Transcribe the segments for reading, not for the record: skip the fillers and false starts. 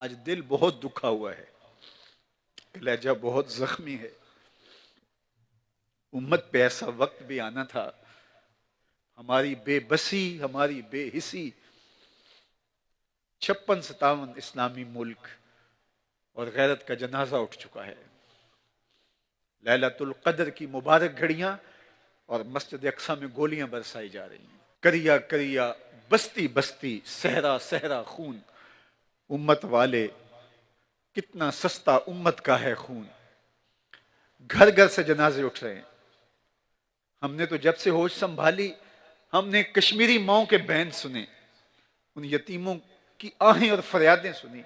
آج دل بہت دکھا ہوا ہے، لہجہ بہت زخمی ہے۔ امت پہ ایسا وقت بھی آنا تھا، ہماری بے بسی، ہماری بے حسی، 56-57 اسلامی ملک اور غیرت کا جنازہ اٹھ چکا ہے۔ لیلۃ القدر کی مبارک گھڑیاں اور مسجد اقصی میں گولیاں برسائی جا رہی ہیں۔ کریا کریا، بستی بستی، صحرا صحرا خون، امت والے کتنا سستا امت کا ہے خون۔ گھر گھر سے جنازے اٹھ رہے ہیں۔ ہم نے تو جب سے ہوش سنبھالی، ہم نے کشمیری ماؤں کے بین سنے، ان یتیموں کی آہیں اور فریادیں سنی،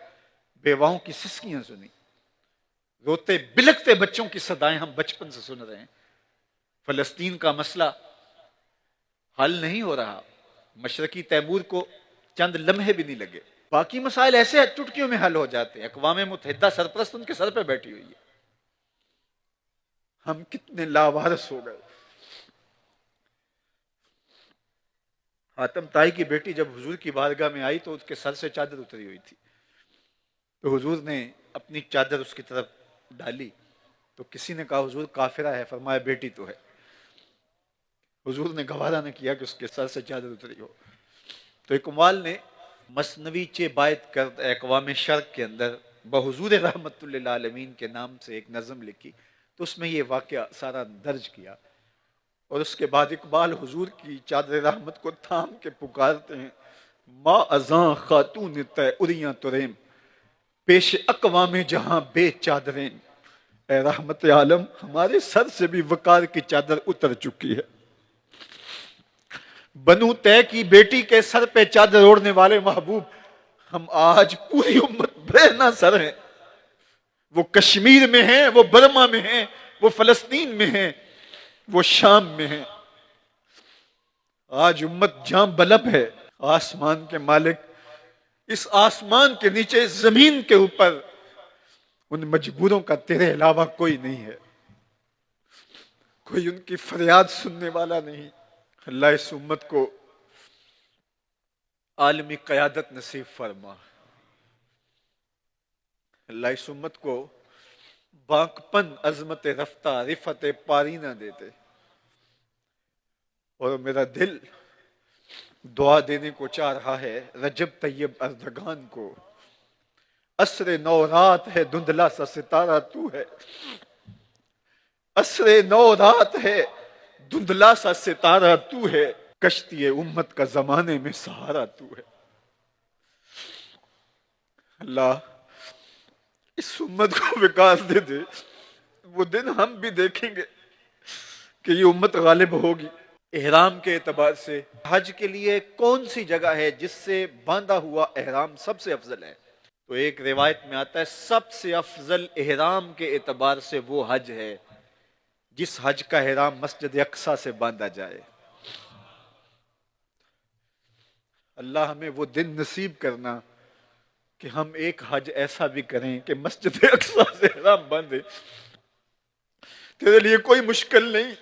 بیواؤں کی سسکیاں سنی، روتے بلکتے بچوں کی صدائیں ہم بچپن سے سن رہے ہیں۔ فلسطین کا مسئلہ حل نہیں ہو رہا، مشرقی تیمور کو چند لمحے بھی نہیں لگے۔ باقی مسائل ایسے چٹکیوں میں حل ہو جاتے ہیں، اقوام متحدہ سرپرست ان کے سر پہ بیٹھی ہوئی ہے۔ ہم کتنے لاوارث ہو گئے۔ حاتم طائی کی بیٹی جب حضور کی بارگاہ میں آئی تو اس کے سر سے چادر اتری ہوئی تھی، تو حضور نے اپنی چادر اس کی طرف ڈالی تو کسی نے کہا حضور کافرہ ہے، فرمایا بیٹی تو ہے۔ حضور نے گوارا نہ کیا کہ اس کے سر سے چادر اتری ہو۔ تو اقبال نے مثنوی چے باعت کرد اقوام شرق کے اندر بحضور رحمت للعالمین کے نام سے ایک نظم لکھی، تو اس میں یہ واقعہ سارا درج کیا، اور اس کے بعد اقبال حضور کی چادر رحمت کو تھام کے پکارتے ہیں، ما ازاں خاتون تے اریاں تریم، پیش اقوام جہاں بے چادریں، اے رحمت عالم ہمارے سر سے بھی وقار کی چادر اتر چکی ہے۔ بنو تے کی بیٹی کے سر پہ چادر اوڑھنے والے محبوب، ہم آج پوری امت برہنہ سر ہیں۔ وہ کشمیر میں ہیں، وہ برما میں ہیں، وہ فلسطین میں ہیں، وہ شام میں ہیں۔ آج امت جام بلب ہے۔ آسمان کے مالک، اس آسمان کے نیچے، زمین کے اوپر ان مجبوروں کا تیرے علاوہ کوئی نہیں ہے، کوئی ان کی فریاد سننے والا نہیں۔ اللہ اس امت کو عالمی قیادت نصیب فرما، اللہ اس امت کو باقپن، عظمت رفتہ، رفت پاری نہ دیتے۔ اور میرا دل دعا دینے کو چاہ رہا ہے رجب طیب اردگان کو، عصر نو رات ہے دھندلا سا ستارہ تو ہے، عصر نو رات ہے دھندلا سا ستارہ تو ہے، کشتی امت کا زمانے میں سہارا تو ہے۔ اللہ اس امت کو وکاس دے دے، وہ دن ہم بھی دیکھیں گے کہ یہ امت غالب ہوگی۔ احرام کے اعتبار سے حج کے لیے کون سی جگہ ہے جس سے باندھا ہوا احرام سب سے افضل ہے؟ تو ایک روایت میں آتا ہے سب سے افضل احرام کے اعتبار سے وہ حج ہے جس حج کا احرام مسجد اقصی سے باندھا جائے۔ اللہ ہمیں وہ دن نصیب کرنا کہ ہم ایک حج ایسا بھی کریں کہ مسجد اقصی سے احرام باندھے۔ تیرے لیے کوئی مشکل نہیں۔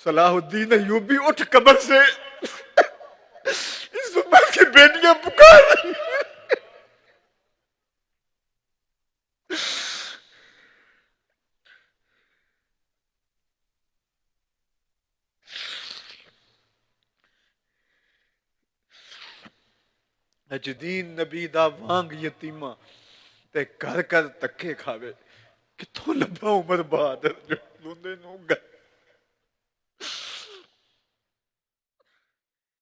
صلاح الدین ایوبی اٹھ قبر سے، اس امت کی بیٹیاں پکار رہی ہیں۔ نجدین نبی دا وانگ یتیمہ تے گھر گھر تکے کھاوے، کتوں لبا عمر بہادر جو